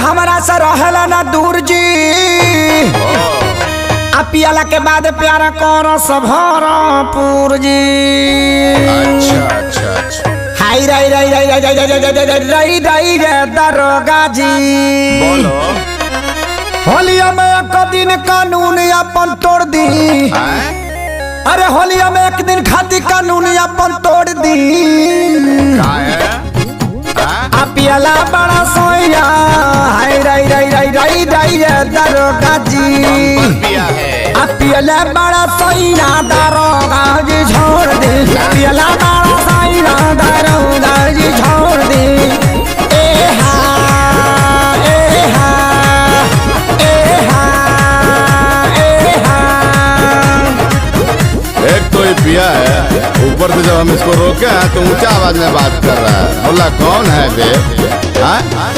हमारा से रहला ना दूर जी आ पियाला के बाद प्यार करो भरपूर जी। अच्छा अच्छा अच्छा हाय राई राई राई राई राई राई राई राई रे दरोगा जी बोलो। होलिया में एक दिन कानून अपन तोड़ दी। अरे होलिया में एक दिन खाती कानून अपन तोड़ दी। क्या है? आ पियाला बड़ा सोया हाय राई राई राई राई राई रे दरोगा जी। पिया है आ पियाला बड़ा सोया दरोगा जी छोड़ दे। पियाला बड़ा सोया दरोगा जी छोड़ दे। ए हा ए हा ए हा ए हा। एक तो ये पिया है, ऊपर से जब हम इसको रोके हैं तो ऊंचा आवाज में बात कर रहा है। बोला कौन है बे? हाँ?